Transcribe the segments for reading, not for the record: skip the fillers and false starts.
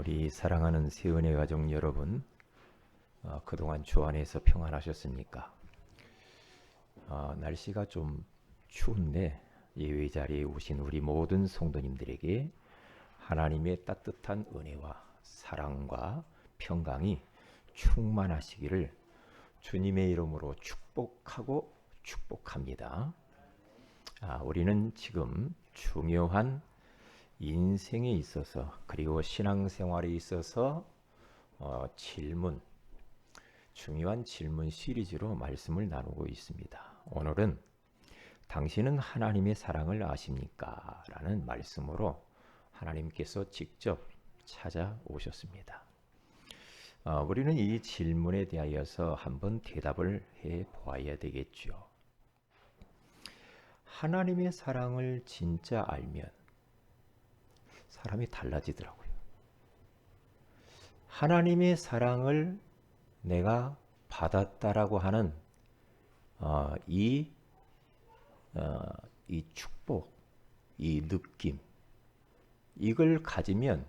우리 사랑하는 세은혜 가족 여러분, 그동안 주 안에서 평안하셨습니까? 날씨가 좀 추운데 예배 자리에 오신 우리 모든 성도님들에게 하나님의 따뜻한 은혜와 사랑과 평강이 충만하시기를 주님의 이름으로 축복하고 축복합니다. 우리는 지금 중요한 인생에 있어서 그리고 신앙생활에 있어서 중요한 질문 시리즈로 말씀을 나누고 있습니다. 오늘은 당신은 하나님의 사랑을 아십니까? 라는 말씀으로 하나님께서 직접 찾아오셨습니다. 우리는 이 질문에 대하여서 한번 대답을 해 보아야 되겠죠. 하나님의 사랑을 진짜 알면 사람이 달라지더라고요. 하나님의 사랑을 내가 받았다라고 하는 이 축복, 이 느낌, 이걸 가지면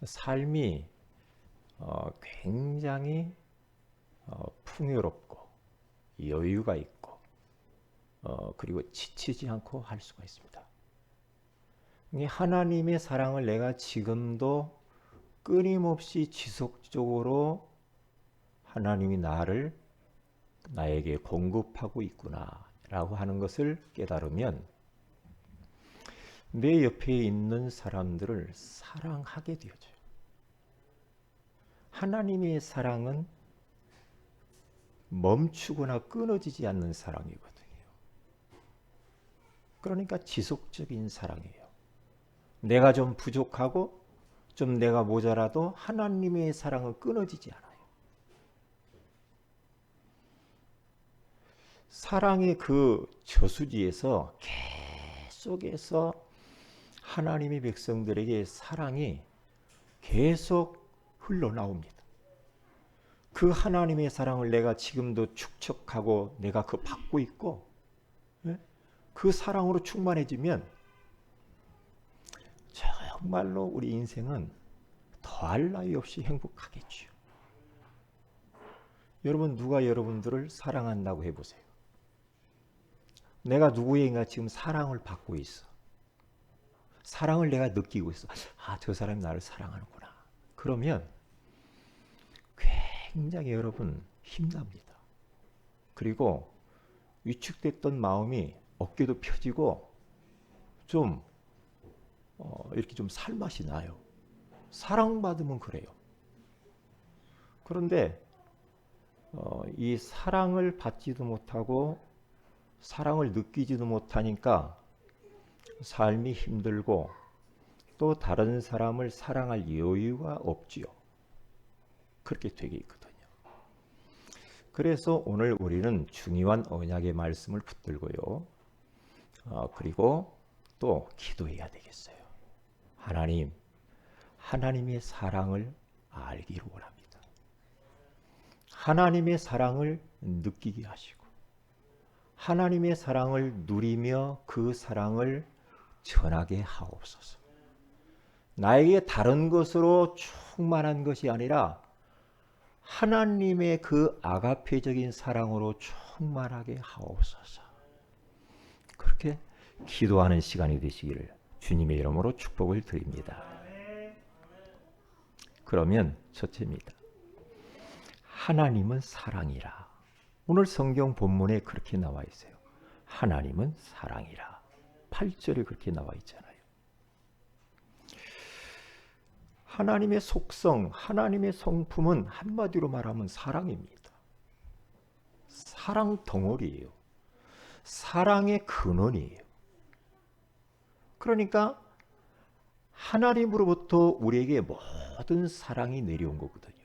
삶이 굉장히 풍요롭고 여유가 있고 그리고 지치지 않고 할 수가 있습니다. 하나님의 사랑을 내가 지금도 끊임없이 지속적으로 하나님이 나에게 공급하고 있구나라고 하는 것을 깨달으면 내 옆에 있는 사람들을 사랑하게 되어져요. 하나님의 사랑은 멈추거나 끊어지지 않는 사랑이거든요. 그러니까 지속적인 사랑이에요. 내가 좀 부족하고 좀 내가 모자라도 하나님의 사랑은 끊어지지 않아요. 사랑의 그 저수지에서 계속해서 하나님의 백성들에게 사랑이 계속 흘러나옵니다. 그 하나님의 사랑을 내가 지금도 축적하고 내가 그 받고 있고 그 사랑으로 충만해지면 정말로 우리 인생은 더할 나위 없이 행복하겠죠. 여러분, 누가 여러분들을 사랑한다고 해보세요. 내가 누구에게가 지금 사랑을 받고 있어. 사랑을 내가 느끼고 있어. 저 사람이 나를 사랑하는구나. 그러면 굉장히 여러분 힘납니다. 그리고 위축됐던 마음이 어깨도 펴지고 좀 이렇게 좀 살맛이 나요. 사랑받으면 그래요. 그런데 이 사랑을 받지도 못하고 사랑을 느끼지도 못하니까 삶이 힘들고 또 다른 사람을 사랑할 여유가 없지요. 그렇게 되게 있거든요. 그래서 오늘 우리는 중요한 언약의 말씀을 붙들고요. 그리고 또 기도해야 되겠어요. 하나님의 사랑을 알기를 원합니다. 하나님의 사랑을 느끼게 하시고 하나님의 사랑을 누리며 그 사랑을 전하게 하옵소서. 나에게 다른 것으로 충만한 것이 아니라 하나님의 그 아가페적인 사랑으로 충만하게 하옵소서. 그렇게 기도하는 시간이 되시기를 주님의 이름으로 축복을 드립니다. 그러면 첫째입니다. 하나님은 사랑이라. 오늘 성경 본문에 그렇게 나와 있어요. 하나님은 사랑이라. 8절에 그렇게 나와 있잖아요. 하나님의 속성, 하나님의 성품은 한마디로 말하면 사랑입니다. 사랑 덩어리예요. 사랑의 근원이에요. 그러니까 하나님으로부터 우리에게 모든 사랑이 내려온 거거든요.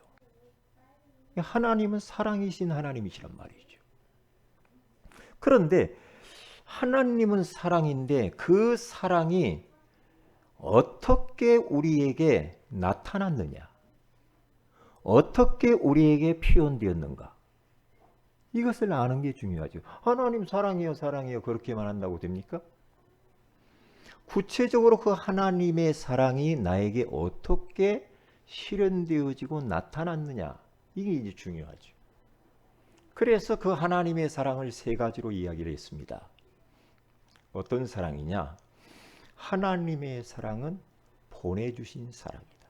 하나님은 사랑이신 하나님이시란 말이죠. 그런데 하나님은 사랑인데 그 사랑이 어떻게 우리에게 나타났느냐? 어떻게 우리에게 표현되었는가? 이것을 아는 게 중요하죠. 하나님 사랑이요, 사랑이요 그렇게만 한다고 됩니까? 구체적으로 그 하나님의 사랑이 나에게 어떻게 실현되어지고 나타났느냐, 이게 이제 중요하죠. 그래서 그 하나님의 사랑을 세 가지로 이야기를 했습니다. 어떤 사랑이냐? 하나님의 사랑은 보내주신 사랑이다.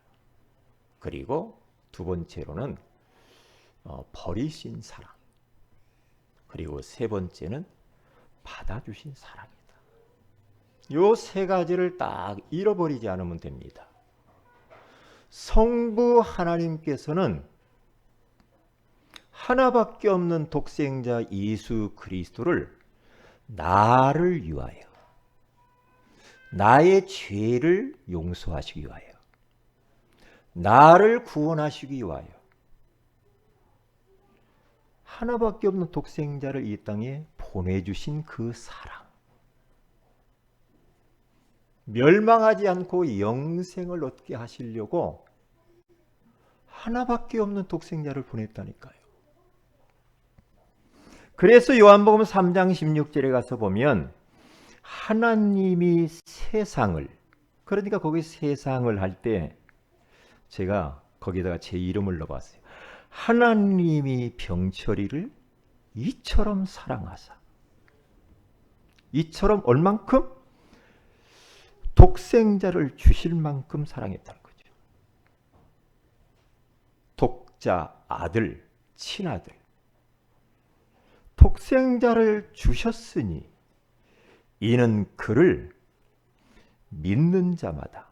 그리고 두 번째로는 버리신 사랑. 그리고 세 번째는 받아주신 사랑이다. 요 세 가지를 딱 잃어버리지 않으면 됩니다. 성부 하나님께서는 하나밖에 없는 독생자 예수 그리스도를 나를 위하여, 나의 죄를 용서하시기 위하여, 나를 구원하시기 위하여 하나밖에 없는 독생자를 이 땅에 보내주신 그 사랑, 멸망하지 않고 영생을 얻게 하시려고 하나밖에 없는 독생자를 보냈다니까요. 그래서 요한복음 3장 16절에 가서 보면 하나님이 세상을, 그러니까 거기 세상을 할 때 제가 거기다가 제 이름을 넣어봤어요. 하나님이 병철이를 이처럼 사랑하사, 이처럼 얼만큼? 독생자를 주실 만큼 사랑했다는 거죠. 독자, 아들, 친아들, 독생자를 주셨으니 이는 그를 믿는 자마다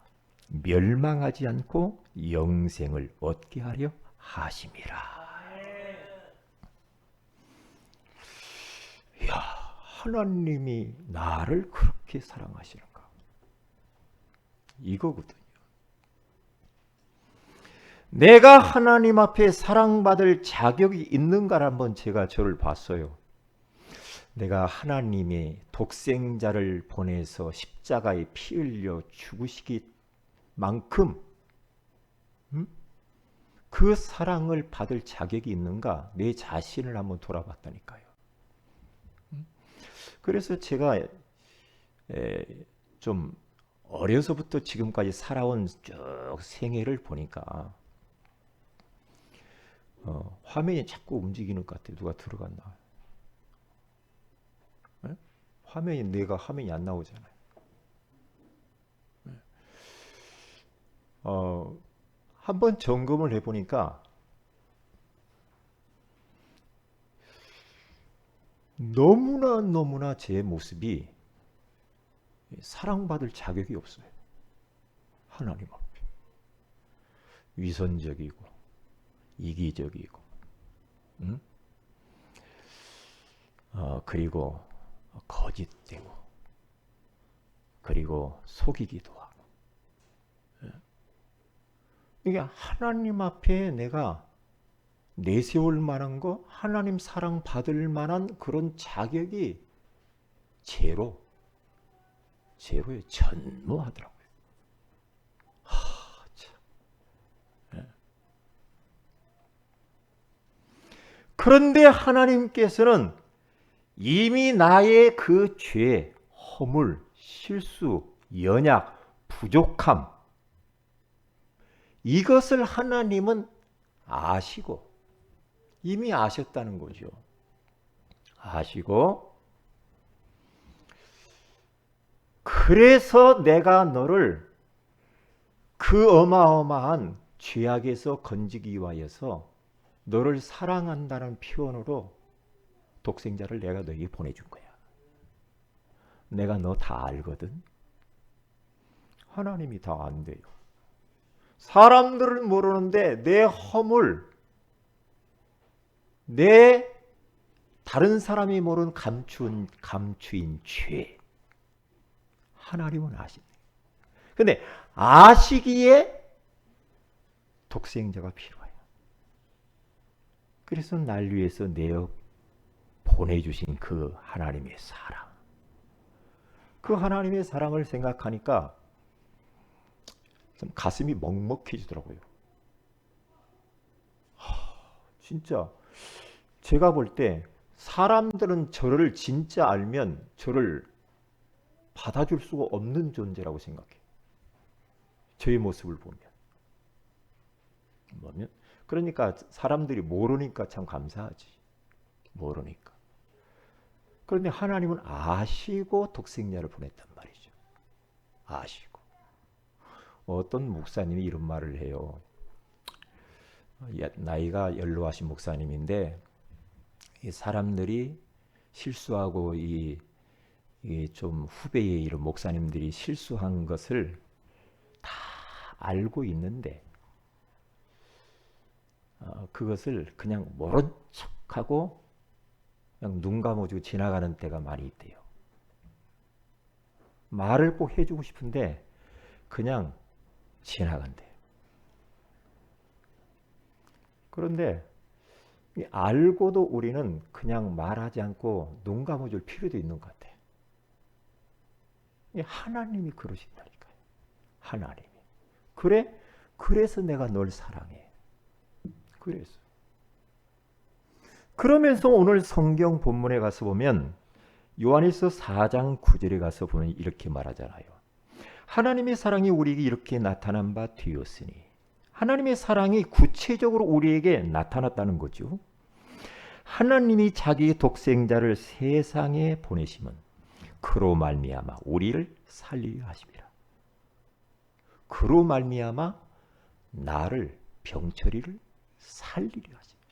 멸망하지 않고 영생을 얻게 하려 하심이라. 이야, 하나님이 나를 그렇게 사랑하시는가? 이거거든요. 내가 하나님 앞에 사랑받을 자격이 있는가를 한번 제가 저를 봤어요. 내가 하나님의 독생자를 보내서 십자가에 피 흘려 죽으시기만큼 그 사랑을 받을 자격이 있는가, 내 자신을 한번 돌아봤다니까요. 그래서 제가 좀 어려서부터 지금까지 살아온 쭉 생애를 보니까 화면이 자꾸 움직이는 것 같아요. 누가 들어갔나? 네? 화면이, 내가 화면이 안 나오잖아요. 네. 한번 점검을 해보니까 너무나 제 모습이 사랑받을 자격이 없어요. 하나님 앞에. 위선적이고 이기적이고 그리고 거짓되고 그리고 속이기도 하고. 이게 하나님 앞에 내가 내세울 만한 거, 하나님 사랑 받을 만한 그런 자격이 제로에 전무하더라고요. 참. 그런데 하나님께서는 이미 나의 그 죄, 허물, 실수, 연약, 부족함, 이것을 하나님은 아시고, 이미 아셨다는 거죠. 아시고, 그래서 내가 너를 그 어마어마한 죄악에서 건지기 위하여서 너를 사랑한다는 표현으로 독생자를 내가 너에게 보내준 거야. 내가 너 다 알거든. 하나님이 다 안돼요. 사람들은 모르는데 내 허물, 내 다른 사람이 모르는 감추인 죄, 하나님은 아시네. 근데 아시기에 독생자가 필요해요. 그래서 날 위해서 내어 보내주신 그 하나님의 사랑, 그 하나님의 사랑을 생각하니까 좀 가슴이 먹먹해지더라고요. 진짜 제가 볼 때 사람들은 저를 진짜 알면 저를 받아줄 수가 없는 존재라고 생각해요. 저의 모습을 보면. 그러니까 사람들이 모르니까 참 감사하지. 모르니까. 그런데 하나님은 아시고 독생자를 보냈단 말이죠. 아시고. 어떤 목사님이 이런 말을 해요. 나이가 연로하신 목사님인데 이 사람들이 실수하고 좀 후배의 이런 목사님들이 실수한 것을 다 알고 있는데 그것을 그냥 모른 척하고 그냥 눈 감아주고 지나가는 때가 많이 있대요. 말을 꼭 해주고 싶은데 그냥 지나간대요. 그런데 알고도 우리는 그냥 말하지 않고 눈 감아줄 필요도 있는 것 같아요. 하나님이 그러신다니까요. 하나님이. 그래서 내가 널 사랑해. 그래서. 그러면서 오늘 성경 본문에 가서 보면 요한일서 4장 9절에 가서 보면 이렇게 말하잖아요. 하나님의 사랑이 우리에게 이렇게 나타난 바 되었으니 하나님의 사랑이 구체적으로 우리에게 나타났다는 거죠. 하나님이 자기 독생자를 세상에 보내심은 그로 말미암아 우리를 살리려 하심이라. 그로 말미암아 나를 병철이를 살리려 하십니다.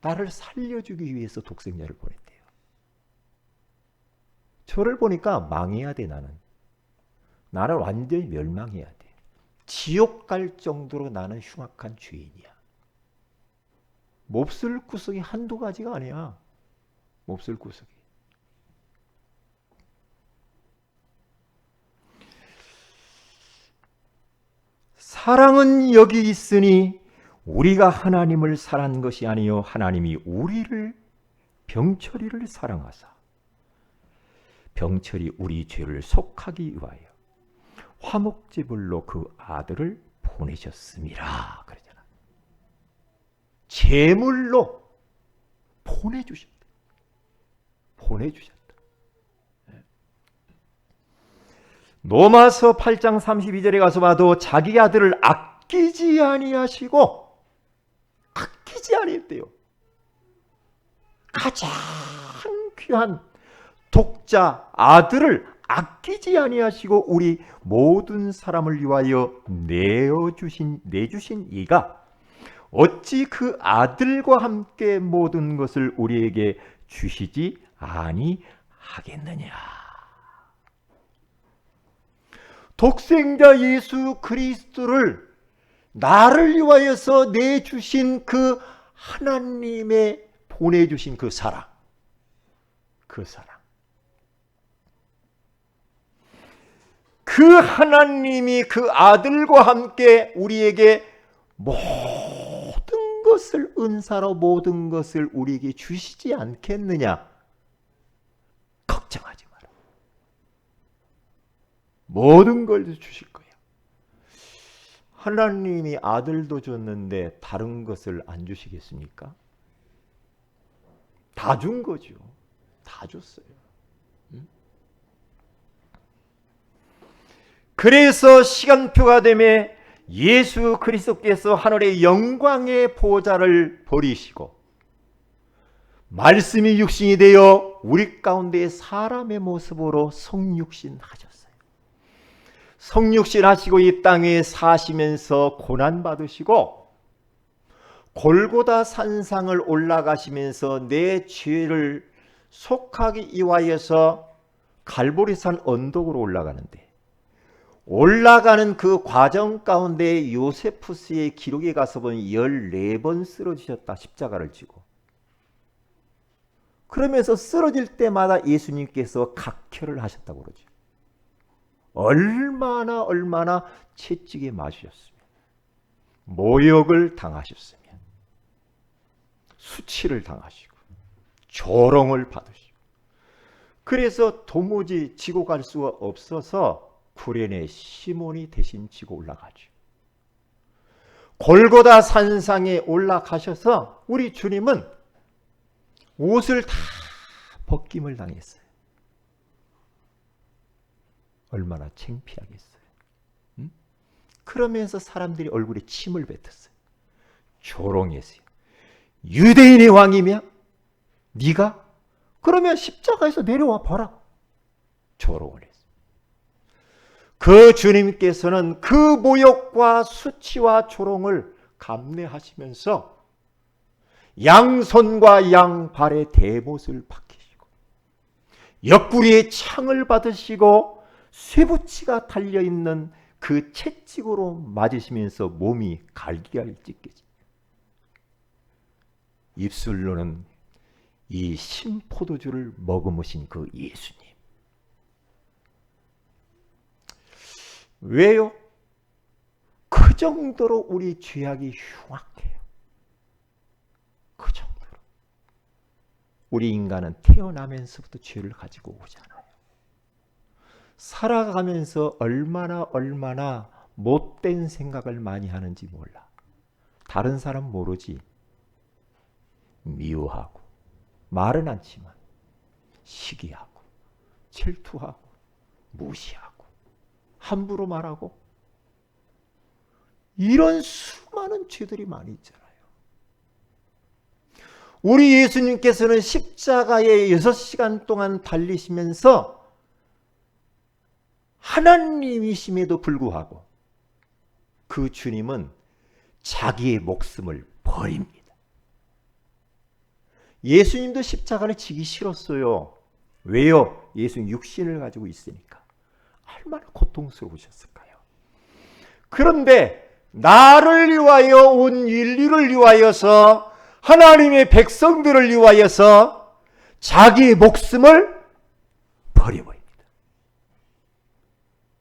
나를 살려주기 위해서 독생자를 보냈대요. 저를 보니까 망해야 돼. 나는 완전히 멸망해야 돼. 지옥 갈 정도로 나는 흉악한 죄인이야. 몹쓸 구석이 한두 가지가 아니야. 몹쓸 구석이. 사랑은 여기 있으니 우리가 하나님을 사랑한 것이 아니요 하나님이 우리를 병철이를 사랑하사 병철이 우리 죄를 속하기 위하여 화목제물로 그 아들을 보내셨음이라 그러잖아. 제물로 보내주셨다. 로마서 8장 32절에 가서 봐도 자기 아들을 아끼지 아니하시고 아끼지 아니했대요. 가장 귀한 독자 아들을 아끼지 아니하시고 우리 모든 사람을 위하여 내주신 이가 어찌 그 아들과 함께 모든 것을 우리에게 주시지 아니하겠느냐. 독생자 예수 그리스도를 나를 위하여서 내주신 그 하나님의 보내주신 그 사랑. 그 하나님이 그 아들과 함께 우리에게 모든 것을 은사로 모든 것을 우리에게 주시지 않겠느냐. 걱정하지 마라. 모든 걸 주실 거야. 하나님이 아들도 줬는데 다른 것을 안 주시겠습니까? 다 준 거죠. 다 줬어요. 그래서 시간표가 되매 예수 그리스도께서 하늘의 영광의 보좌를 버리시고 말씀이 육신이 되어 우리 가운데 사람의 모습으로 성육신 하셨어요. 성육신 하시고 이 땅에 사시면서 고난 받으시고 골고다 산상을 올라가시면서 내 죄를 속하기 위하여서 갈보리산 언덕으로 올라가는데 올라가는 그 과정 가운데 요세푸스의 기록에 가서 보면 14번 쓰러지셨다. 십자가를 지고. 그러면서 쓰러질 때마다 예수님께서 각혈을 하셨다고 그러죠. 얼마나 채찍에 맞으셨으면, 모욕을 당하셨으면, 수치를 당하시고 조롱을 받으시고, 그래서 도무지 지고 갈 수가 없어서 구레네 시몬이 대신 지고 올라가죠. 골고다 산상에 올라가셔서 우리 주님은 옷을 다 벗김을 당했어요. 얼마나 창피하겠어요. 응? 그러면서 사람들이 얼굴에 침을 뱉었어요. 조롱했어요. 유대인의 왕이며 네가? 그러면 십자가에서 내려와 봐라. 조롱을 했어요. 그 주님께서는 그 모욕과 수치와 조롱을 감내하시면서 양손과 양발에 대못을 박히시고 옆구리에 창을 받으시고 쇠붙이가 달려있는 그 채찍으로 맞으시면서 몸이 갈기갈 찢겨지 입술로는 이 신포도주를 머금으신 그 예수님. 왜요? 그 정도로 우리 죄악이 흉악해요. 그 정도로. 우리 인간은 태어나면서부터 죄를 가지고 오잖아요. 살아가면서 얼마나 못된 생각을 많이 하는지 몰라. 다른 사람 모르지. 미워하고 말은 않지만 시기하고 질투하고 무시하고 함부로 말하고 이런 수많은 죄들이 많이 있잖아요. 우리 예수님께서는 십자가에 6시간 동안 달리시면서 하나님이심에도 불구하고 그 주님은 자기의 목숨을 버립니다. 예수님도 십자가를 지기 싫었어요. 왜요? 예수님 육신을 가지고 있으니까. 얼마나 고통스러우셨을까요? 그런데 나를 위하여 온 인류를 위하여서 하나님의 백성들을 위하여서 자기의 목숨을 버려버립니다.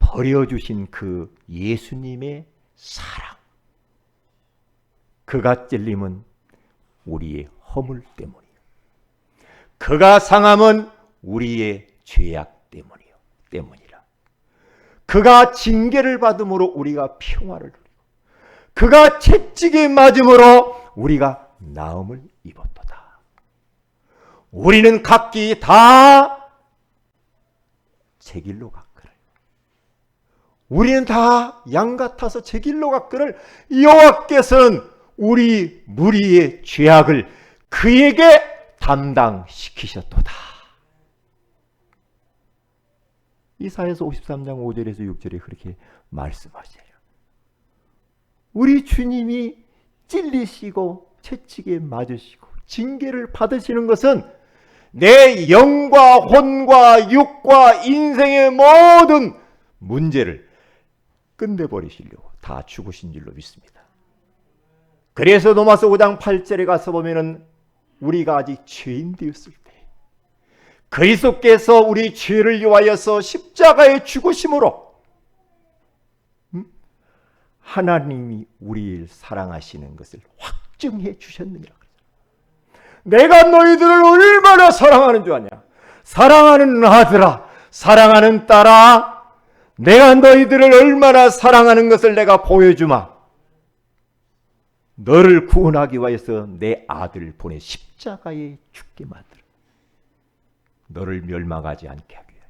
버려주신 그 예수님의 사랑. 그가 찔림은 우리의 허물 때문이요. 그가 상함은 우리의 죄악 때문이라. 그가 징계를 받음으로 우리가 평화를 누리고 그가 채찍에 맞음으로 우리가 나음을 입었도다. 우리는 각기 다 제 길로 갔거늘. 우리는 다 양 같아서 제 길로 갔거늘 여호와께서는 우리 무리의 죄악을 그에게 담당시키셨도다. 이사야서 53장 5절에서 6절에 그렇게 말씀하세요. 우리 주님이 찔리시고 채찍에 맞으시고 징계를 받으시는 것은 내 영과 혼과 육과 인생의 모든 문제를 끝내버리시려고 다 죽으신 줄로 믿습니다. 그래서 로마서 5장 8절에 가서 보면은 우리가 아직 죄인 되었을 때 그리스도께서 우리 죄를 위하여서 십자가에 죽으심으로 하나님이 우리를 사랑하시는 것을 확증해 주셨느니라. 내가 너희들을 얼마나 사랑하는 줄 아냐? 사랑하는 아들아, 사랑하는 딸아, 내가 너희들을 얼마나 사랑하는 것을 내가 보여주마. 너를 구원하기 위해서 내 아들을 보내 십자가에 죽게 만들어. 너를 멸망하지 않게 하기 위하여.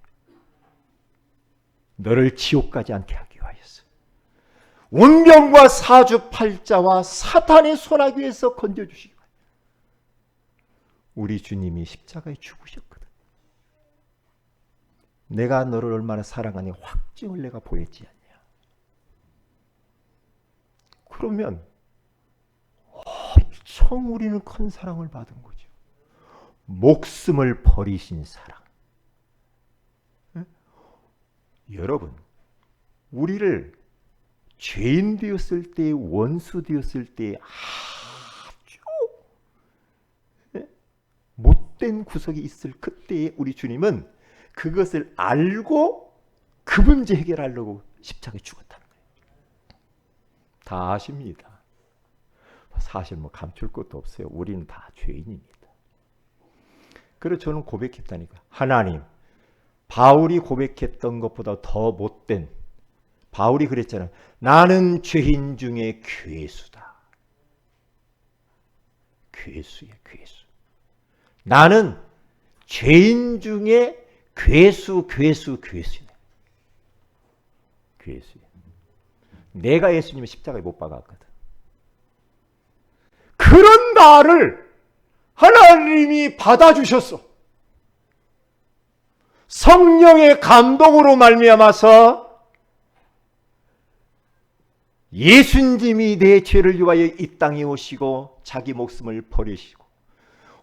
너를 지옥 가지 않게 하기 위하여서. 운명과 사주팔자와 사탄의 손아귀 위해서 건져주시기 위하여. 우리 주님이 십자가에 죽으셨거든. 내가 너를 얼마나 사랑하니 확증을 내가 보였지 않냐. 그러면 엄청 우리는 큰 사랑을 받은 거죠. 목숨을 버리신 사랑. 네? 여러분, 우리를 죄인 되었을 때, 원수 되었을 때 아주 못된 구석이 있을 그때에 우리 주님은 그것을 알고 그 문제 해결하려고 십자가에 죽었다는 거예요. 다 아십니다. 사실 감출 것도 없어요. 우리는 다 죄인입니다. 그래서 저는 고백했다니까. 하나님, 바울이 고백했던 것보다 더 못된, 바울이 그랬잖아요. 나는 죄인 중에 괴수다. 괴수야, 괴수. 나는 죄인 중에 괴수네. 주 예수님. 내가 예수님을 십자가에 못 박았거든. 그런 나를 하나님이 받아주셨어. 성령의 감동으로 말미암아서 예수님이 내 죄를 위하여 이 땅에 오시고 자기 목숨을 버리시고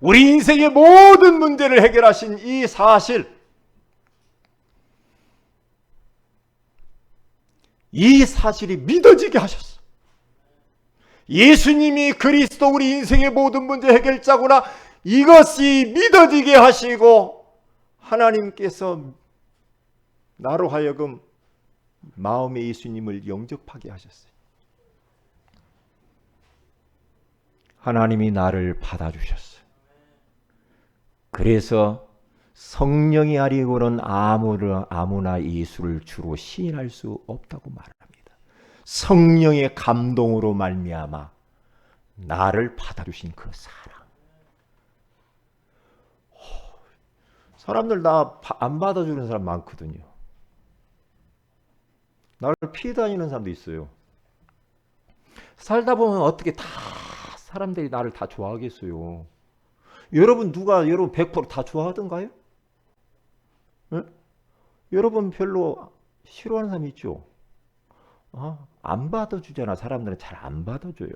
우리 인생의 모든 문제를 해결하신 이 사실, 이 사실이 믿어지게 하셨어. 예수님이 그리스도 우리 인생의 모든 문제 해결자구나, 이것이 믿어지게 하시고 하나님께서 나로 하여금 마음에 예수님을 영접하게 하셨어요. 하나님이 나를 받아주셨어요. 그래서 성령이 아니고는 아무나 예수를 주로 시인할 수 없다고 말합니다. 성령의 감동으로 말미암아 나를 받아주신 그 사랑. 사람들 나 안 받아주는 사람 많거든요. 나를 피해 다니는 사람도 있어요. 살다 보면 어떻게 다 사람들이 나를 다 좋아하겠어요. 여러분 100%다 좋아하던가요? 네? 여러분 별로 싫어하는 사람 있죠? 안 받아주잖아. 사람들은 잘 안 받아줘요.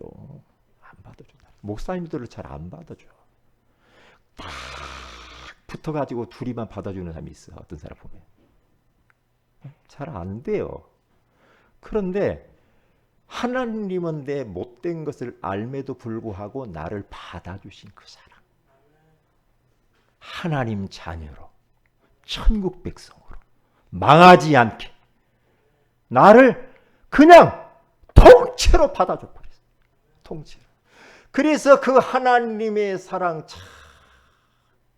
안 받아줘. 목사님들을 잘 안 받아줘. 딱 붙어가지고 둘이만 받아주는 사람이 있어. 어떤 사람 보면. 잘 안 돼요. 그런데 하나님은 내 못된 것을 알매도 불구하고 나를 받아주신 그 사랑. 하나님 자녀로, 천국 백성으로, 망하지 않게 나를 그냥 통째로 받아줘 버렸어요. 통째로. 그래서 그 하나님의 사랑,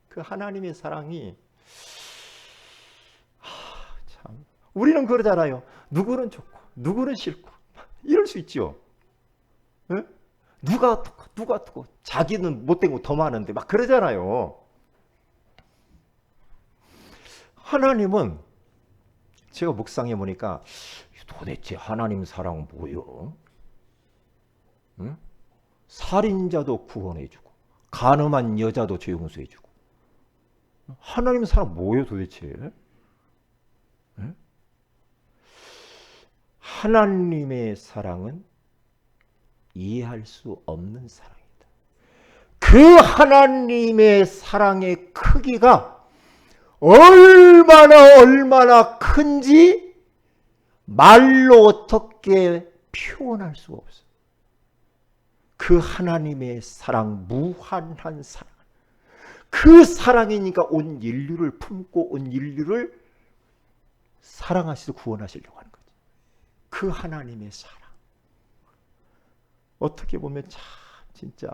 그 하나님의 사랑이 참, 우리는 그러잖아요. 누구는 좋고 누구는 싫고 이럴 수 있죠. 네? 누가 듣고 자기는 못된 거 더 많은데 막 그러잖아요. 하나님은 제가 묵상해 보니까 도대체 하나님 사랑은 뭐요? 응? 살인자도 구원해주고 간음한 여자도 죄 용서해주고 하나님 사랑 뭐예요 도대체? 응? 하나님의 사랑은 이해할 수 없는 사랑이다. 그 하나님의 사랑의 크기가 얼마나 큰지 말로 어떻게 표현할 수가 없어요. 그 하나님의 사랑, 무한한 사랑. 그 사랑이니까 온 인류를 품고 온 인류를 사랑하시고 구원하시려고 하는 거죠. 그 하나님의 사랑. 어떻게 보면 참 진짜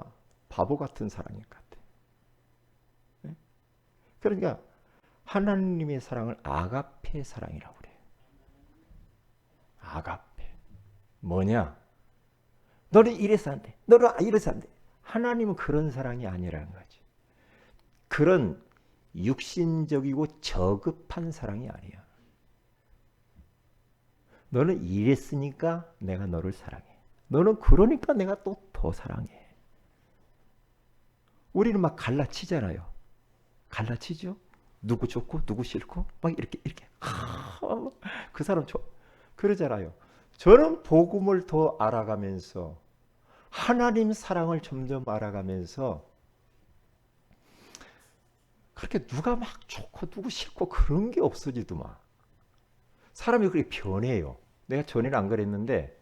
바보 같은 사랑일 것 같아요. 네? 그러니까 하나님의 사랑을 아가페 사랑이라고 그래요. 아가페. 뭐냐? 너는 이래서 안 돼. 너는 이래서 안 돼. 하나님은 그런 사랑이 아니라는 거지. 그런 육신적이고 저급한 사랑이 아니야. 너는 이랬으니까 내가 너를 사랑해. 너는 그러니까 내가 또 더 사랑해. 우리는 막 갈라치잖아요. 갈라치죠? 누구 좋고 누구 싫고 막 이렇게 그 사람 그러잖아요. 저는 복음을 더 알아가면서 하나님 사랑을 점점 알아가면서 그렇게 누가 막 좋고 누구 싫고 그런 게 없어지더만. 사람이 그렇게 변해요. 내가 전에는 안 그랬는데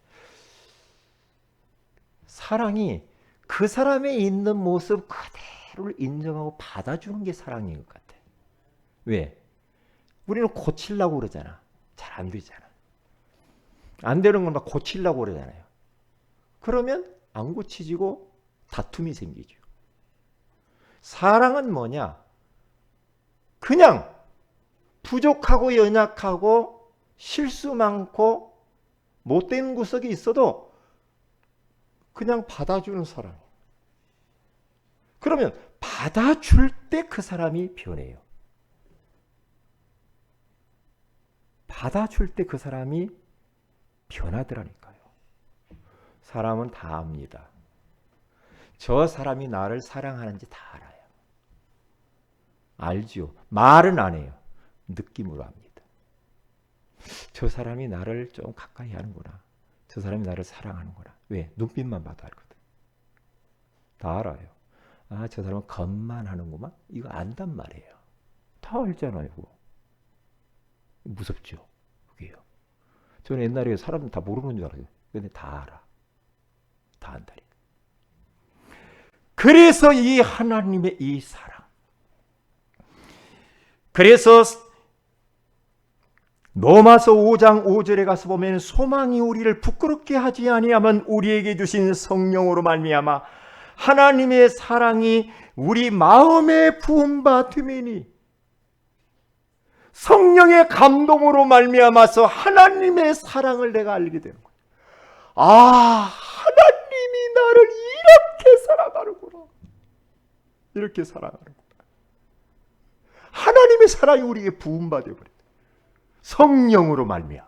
사랑이 그 사람의 있는 모습 그대로를 인정하고 받아주는 게 사랑인 것 같아. 왜? 우리는 고치려고 그러잖아. 잘 안 되잖아. 안 되는 건 막 고치려고 그러잖아요. 그러면 안 고치지고 다툼이 생기죠. 사랑은 뭐냐? 그냥 부족하고 연약하고 실수 많고 못된 구석이 있어도 그냥 받아주는 사랑. 그러면 받아줄 때 그 사람이 변해요. 받아줄 때 그 사람이 변하더라니까요. 사람은 다 압니다. 저 사람이 나를 사랑하는지 다 알아요. 알지요. 말은 안 해요. 느낌으로 합니다. 저 사람이 나를 좀 가까이 하는구나. 저 사람이 나를 사랑하는구나. 왜? 눈빛만 봐도 알거든. 다 알아요. 아, 저 사람은 겉만 하는구만. 이거 안단 말이에요. 다 알잖아요. 그거. 무섭죠. 그게요. 저는 옛날에 사람 다 모르는 줄 알아요. 근데 다 알아. 다 안다니. 그래서 이 하나님의 이 사랑. 그래서 로마서 5장 5절에 가서 보면 소망이 우리를 부끄럽게 하지 아니하면 우리에게 주신 성령으로 말미암아 하나님의 사랑이 우리 마음에 부음받음이니 성령의 감동으로 말미암아서 하나님의 사랑을 내가 알게 되는 거예요. 아, 하나님이 나를 이렇게 사랑하는구나. 이렇게 사랑하는구나. 하나님의 사랑이 우리에게 부음받아 버려요. 성령으로 말미암아.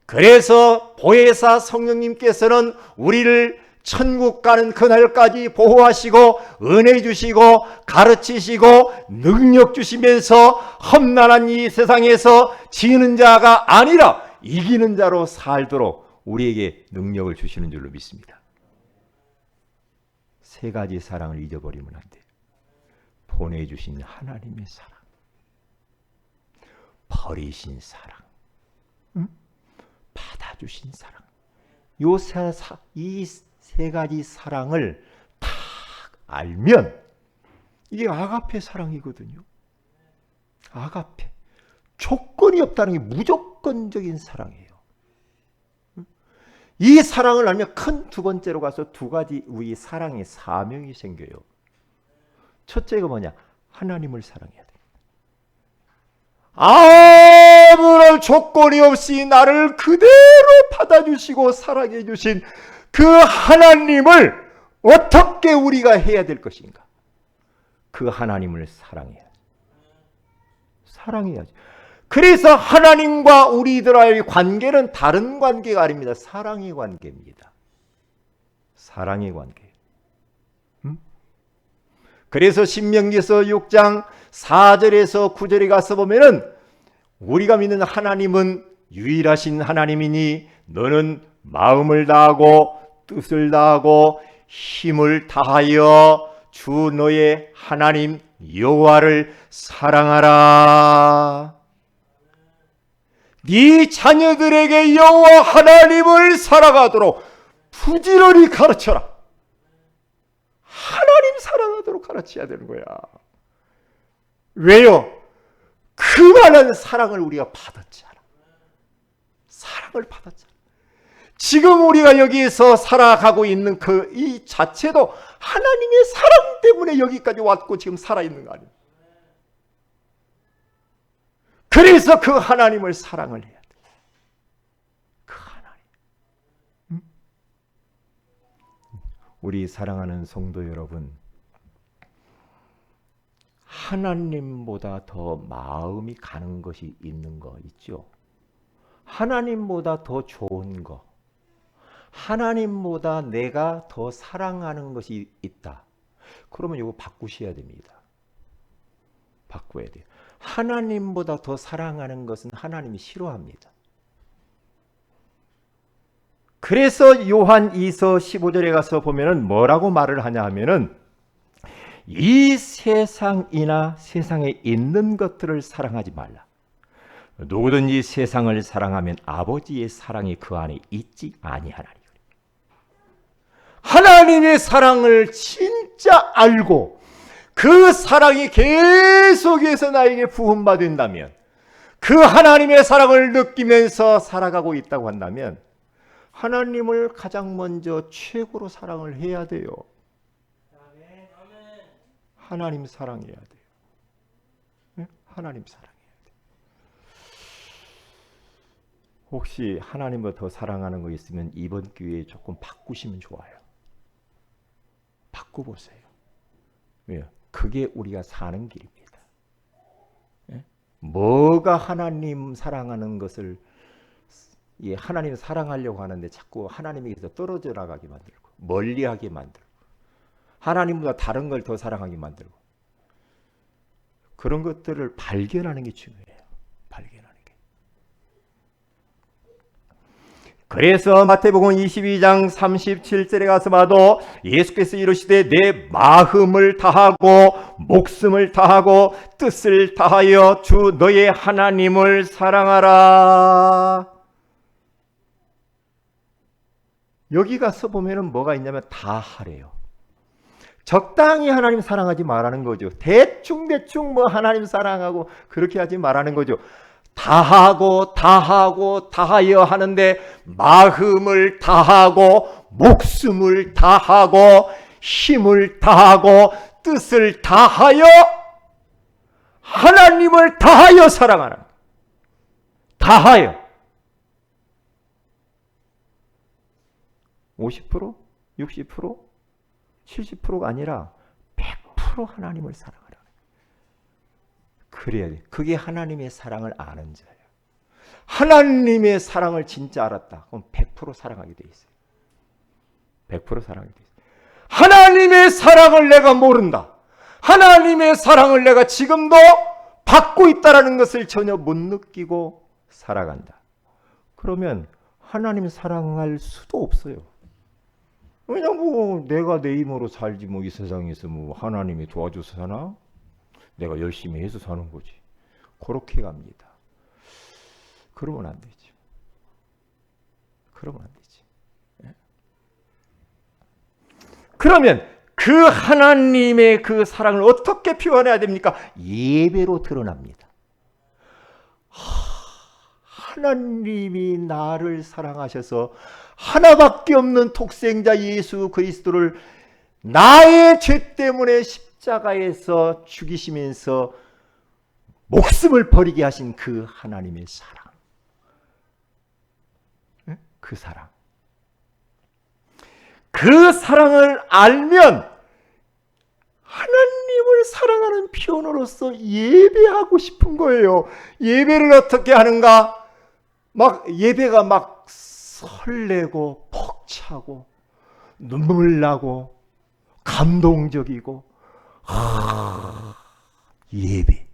그래서 보혜사 성령님께서는 우리를 천국 가는 그날까지 보호하시고 은혜 주시고 가르치시고 능력 주시면서 험난한 이 세상에서 지는 자가 아니라 이기는 자로 살도록 우리에게 능력을 주시는 줄로 믿습니다. 세 가지 사랑을 잊어버리면 안 돼요. 보내주신 하나님의 사랑, 버리신 사랑, 받아주신 사랑. 이 세 가지 사랑을 딱 알면 이게 아가페 사랑이거든요. 아가페. 조건이 없다는 게 무조건적인 사랑이에요. 이 사랑을 알면 큰 두 번째로 가서 두 가지 우리 사랑의 사명이 생겨요. 첫째가 뭐냐? 하나님을 사랑해야 돼. 아무런 조건이 없이 나를 그대로 받아주시고 사랑해 주신 그 하나님을 어떻게 우리가 해야 될 것인가? 그 하나님을 사랑해야지. 사랑해야지. 그래서 하나님과 우리들의 관계는 다른 관계가 아닙니다. 사랑의 관계입니다. 사랑의 관계. 그래서 신명기서 6장 4절에서 9절에 가서 보면은 우리가 믿는 하나님은 유일하신 하나님이니 너는 마음을 다하고 뜻을 다하고 힘을 다하여 주 너의 하나님 여호와를 사랑하라. 네 자녀들에게 여호와 하나님을 사랑하도록 부지런히 가르쳐라. 하나님 사랑하도록 가르쳐야 되는 거야. 왜요? 그 많은 사랑을 우리가 받았잖아. 사랑을 받았잖아. 지금 우리가 여기에서 살아가고 있는 그 이 자체도 하나님의 사랑 때문에 여기까지 왔고 지금 살아있는 거 아니에요. 그래서 그 하나님을 사랑을 해야 돼. 그 하나님. 우리 사랑하는 성도 여러분, 하나님보다 더 마음이 가는 것이 있는 거 있죠? 하나님보다 더 좋은 거, 하나님보다 내가 더 사랑하는 것이 있다. 그러면 이거 바꾸셔야 됩니다. 바꿔야 돼요. 하나님보다 더 사랑하는 것은 하나님이 싫어합니다. 그래서 요한 2서 15절에 가서 보면은 뭐라고 말을 하냐 하면은 이 세상이나 세상에 있는 것들을 사랑하지 말라. 누구든지 세상을 사랑하면 아버지의 사랑이 그 안에 있지 아니하나니. 하나님의 사랑을 진짜 알고 그 사랑이 계속해서 나에게 부음받는다면, 그 하나님의 사랑을 느끼면서 살아가고 있다고 한다면 하나님을 가장 먼저 최고로 사랑을 해야 돼요. 하나님 사랑해야 돼요. 하나님 사랑해야 돼요. 혹시 하나님을 더 사랑하는 거 있으면 이번 기회에 조금 바꾸시면 좋아요. 바꿔보세요. 왜요? 그게 우리가 사는 길입니다. 뭐가 하나님 사랑하는 것을 하나님 사랑하려고 하는데 자꾸 하나님에게서 떨어져 나가게 만들고 멀리하게 만들고 하나님보다 다른 걸 더 사랑하게 만들고 그런 것들을 발견하는 게 중요해요. 발견하는 게. 그래서 마태복음 22장 37절에 가서 봐도 예수께서 이르시되 내 마음을 다하고 목숨을 다하고 뜻을 다하여 주 너의 하나님을 사랑하라. 여기 가서 보면은 뭐가 있냐면 다하래요. 적당히 하나님 사랑하지 말라는 거죠. 대충 뭐 하나님 사랑하고 그렇게 하지 말라는 거죠. 다하고 다하여 하는데 마음을 다하고 목숨을 다하고 힘을 다하고 뜻을 다하여 하나님을 다하여 사랑하라. 다하여 50%? 60%? 70%가 아니라 100% 하나님을 사랑하라. 그래야 돼. 그게 하나님의 사랑을 아는 자예요. 하나님의 사랑을 진짜 알았다. 그럼 100% 사랑하게 돼 있어요. 100% 사랑하게 돼 있어요. 하나님의 사랑을 내가 모른다. 하나님의 사랑을 내가 지금도 받고 있다는 것을 전혀 못 느끼고 살아간다. 그러면 하나님 사랑할 수도 없어요. 그냥 뭐 내가 내 힘으로 살지 뭐 이 세상에서 뭐 하나님이 도와줘서 사나? 내가 열심히 해서 사는 거지. 그렇게 갑니다. 그러면 안 되지. 그러면 안 되지. 예? 그러면 그 하나님의 그 사랑을 어떻게 표현해야 됩니까? 예배로 드러납니다. 하나님이 나를 사랑하셔서 하나밖에 없는 독생자 예수 그리스도를 나의 죄 때문에 십자가에서 죽이시면서 목숨을 버리게 하신 그 하나님의 사랑. 그 사랑. 그 사랑을 알면 하나님을 사랑하는 표현으로서 예배하고 싶은 거예요. 예배를 어떻게 하는가? 막 예배가 막 설레고 벅차고 눈물 나고 감동적이고 예배.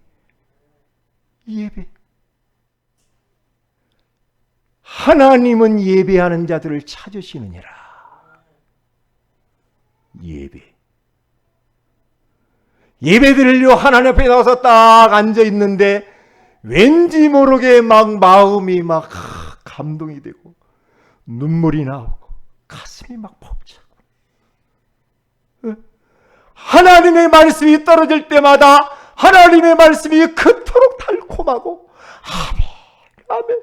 하나님은 예배하는 자들을 찾으시느니라. 예배 드리려 하나님 앞에 나와서 딱 앉아 있는데 왠지 모르게 막 마음이 막 감동이 되고 눈물이 나오고 가슴이 막 벅차고 하나님의 말씀이 떨어질 때마다 하나님의 말씀이 그토록 달콤하고 아멘.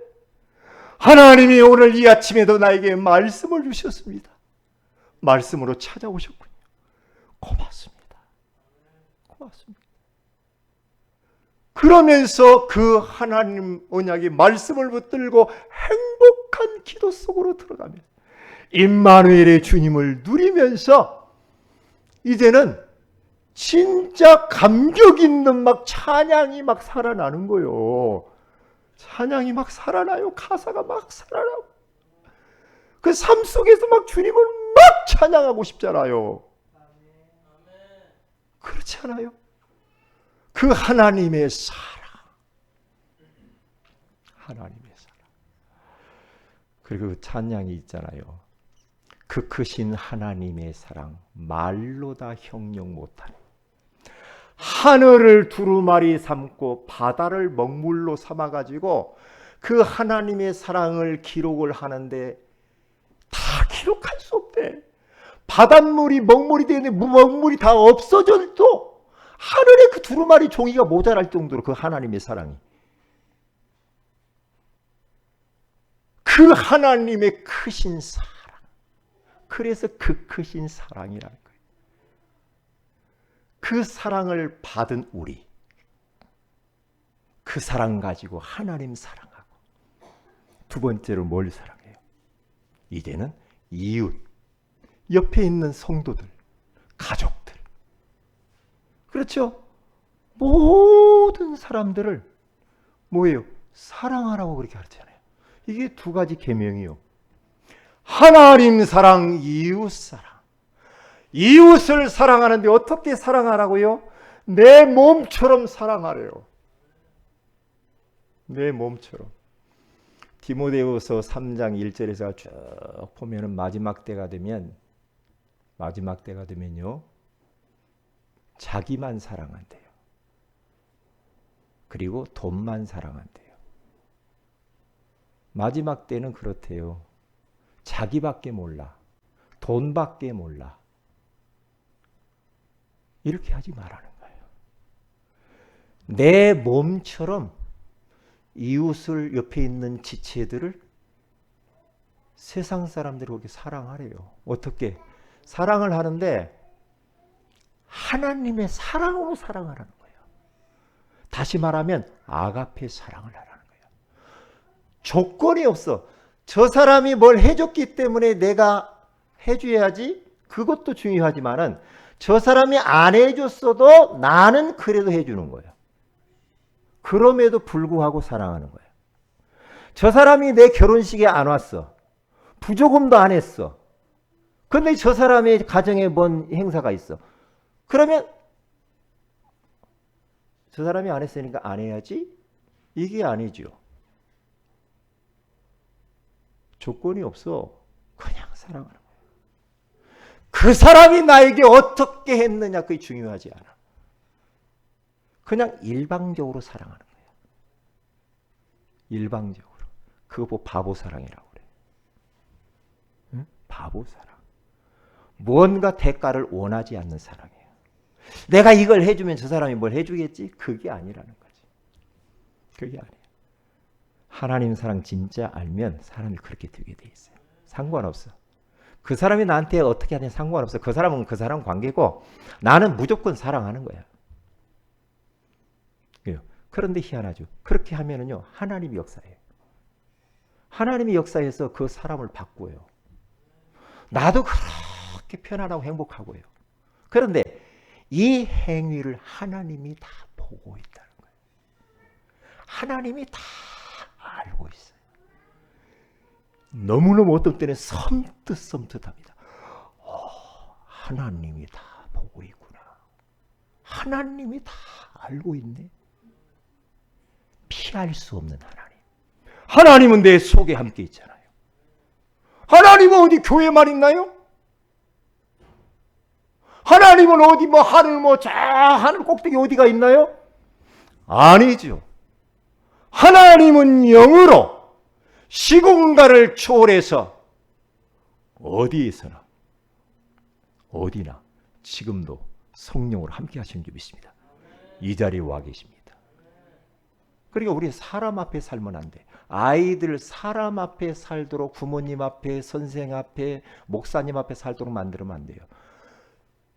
하나님이 오늘 이 아침에도 나에게 말씀을 주셨습니다. 말씀으로 찾아오셨군요. 고맙습니다. 그러면서 그 하나님 언약의 말씀을 붙들고 행복한 기도 속으로 들어가면 임마누엘의 주님을 누리면서 이제는 진짜 감격 있는 막 찬양이 막 살아나는 거예요. 찬양이 막 살아나요. 가사가 막 살아나고 그 삶 속에서 막 주님을 막 찬양하고 싶잖아요. 그렇지 않아요? 그 하나님의 사랑. 그리고 그 찬양이 있잖아요. 그 크신 하나님의 사랑 말로 다 형용 못하네. 하늘을 두루마리 삼고 바다를 먹물로 삼아가지고 그 하나님의 사랑을 기록을 하는데 다 기록할 수 없대. 바닷물이 먹물이 되는데 먹물이 다 없어져도 하늘에 그 두루마리 종이가 모자랄 정도로 그 하나님의 사랑이. 그 하나님의 크신 사랑. 그래서 그 크신 사랑이라는 거예요. 그 사랑을 받은 우리. 그 사랑 가지고 하나님 사랑하고. 두 번째로 뭘 사랑해요? 이제는 이웃. 옆에 있는 성도들. 가족들. 그렇죠? 모든 사람들을 뭐예요? 사랑하라고 그렇게 가르치잖아요. 이게 두 가지 계명이요. 하나님 사랑, 이웃 사랑. 이웃을 사랑하는데 어떻게 사랑하라고요? 내 몸처럼 사랑하래요. 내 몸처럼. 디모데후서 3장 1절에서 쭉 보면은 마지막 때가 되면요. 자기만 사랑한대요. 그리고 돈만 사랑한대요. 마지막 때는 그렇대요. 자기밖에 몰라. 돈밖에 몰라. 이렇게 하지 말라는 거예요. 내 몸처럼 이웃을 옆에 있는 지체들을 세상 사람들이 그렇게 사랑하래요. 어떻게? 사랑을 하는데 하나님의 사랑으로 사랑하라는 거예요. 다시 말하면 아가페 사랑을 하라는 거예요. 조건이 없어. 저 사람이 뭘 해줬기 때문에 내가 해줘야지. 그것도 중요하지만은 저 사람이 안 해줬어도 나는 그래도 해주는 거예요. 그럼에도 불구하고 사랑하는 거예요. 저 사람이 내 결혼식에 안 왔어. 부조금도 안 했어. 근데 저 사람의 가정에 뭔 행사가 있어. 그러면 저 사람이 안 했으니까 안 해야지? 이게 아니죠. 조건이 없어. 그냥 사랑하는 거예요. 그 사람이 나에게 어떻게 했느냐 그게 중요하지 않아. 그냥 일방적으로 사랑하는 거예요. 일방적으로. 그거 뭐 바보 사랑이라고 그래. 응? 바보 사랑. 뭔가 대가를 원하지 않는 사랑이에요. 내가 이걸 해주면 저 사람이 뭘 해주겠지? 그게 아니라는 거지. 그게 아니에요. 하나님 사랑 진짜 알면 사람이 그렇게 되게 돼 있어요. 상관없어. 그 사람이 나한테 어떻게 하든 상관없어. 그 사람은 그 사람 관계고 나는 무조건 사랑하는 거야. 그런데 희한하죠. 그렇게 하면은요, 하나님이 역사해요. 하나님이 역사해서 그 사람을 바꾸어요. 나도 그렇게 편안하고 행복하고요. 그런데 이 행위를 하나님이 다 보고 있다는 거예요. 하나님이 다 알고 있어요. 너무너무 어떤 때는 섬뜩합니다. 하나님이 다 보고 있구나. 하나님이 다 알고 있네. 피할 수 없는 하나님. 하나님은 내 속에 함께 있잖아요. 하나님은 어디 교회만 있나요? 하나님은 어디 하늘 꼭대기 어디가 있나요? 아니죠. 하나님은 영으로 시공간을 초월해서 어디에서나 어디나 지금도 성령으로 함께 하시는 줄 믿습니다. 이 자리에 와 계십니다. 그러니까 우리 사람 앞에 살면 안 돼. 아이들 사람 앞에 살도록 부모님 앞에 선생 앞에 목사님 앞에 살도록 만들면 안 돼요.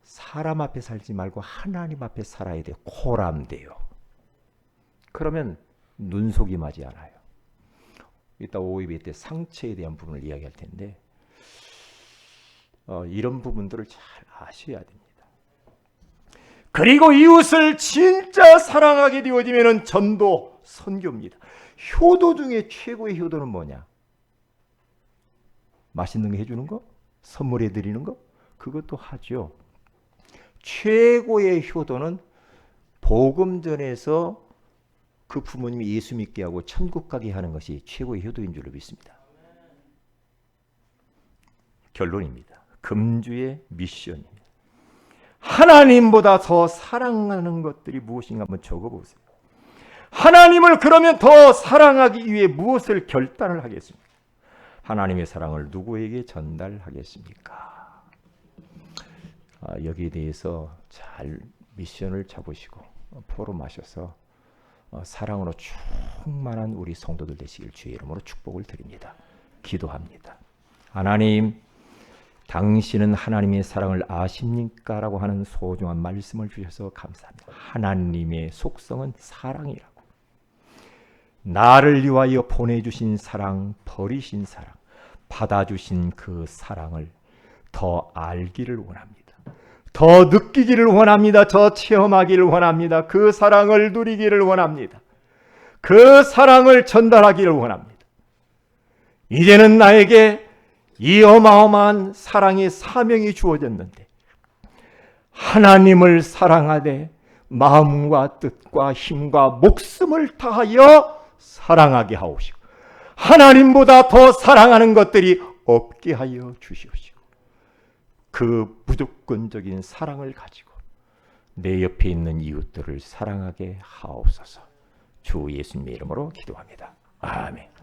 사람 앞에 살지 말고 하나님 앞에 살아야 돼요. 코람돼요. 그러면 눈속이 맞지 않아요. 이따 오이비 때 상처에 대한 부분을 이야기할 텐데 이런 부분들을 잘 아셔야 됩니다. 그리고 이웃을 진짜 사랑하게 되어지면 전도, 선교입니다. 효도 중에 최고의 효도는 뭐냐? 맛있는 거 해주는 거? 선물해 드리는 거? 그것도 하죠. 최고의 효도는 복음 전해서 그 부모님이 예수 믿게 하고 천국 가게 하는 것이 최고의 효도인 줄로 믿습니다. 결론입니다. 금주의 미션입니다. 하나님보다 더 사랑하는 것들이 무엇인가 한번 적어보세요. 하나님을 그러면 더 사랑하기 위해 무엇을 결단을 하겠습니까? 하나님의 사랑을 누구에게 전달하겠습니까? 여기에 대해서 잘 미션을 잡으시고 포럼하셔서 사랑으로 충만한 우리 성도들 되시길 주의 이름으로 축복을 드립니다. 기도합니다. 하나님, 당신은 하나님의 사랑을 아십니까? 라고 하는 소중한 말씀을 주셔서 감사합니다. 하나님의 속성은 사랑이라고. 나를 위하여 보내주신 사랑, 버리신 사랑, 받아주신 그 사랑을 더 알기를 원합니다. 더 느끼기를 원합니다. 더 체험하기를 원합니다. 그 사랑을 누리기를 원합니다. 그 사랑을 전달하기를 원합니다. 이제는 나에게 이 어마어마한 사랑의 사명이 주어졌는데 하나님을 사랑하되 마음과 뜻과 힘과 목숨을 다하여 사랑하게 하옵시고 하나님보다 더 사랑하는 것들이 없게 하여 주시옵시고 그 무조건적인 사랑을 가지고 내 옆에 있는 이웃들을 사랑하게 하옵소서. 주 예수님의 이름으로 기도합니다. 아멘.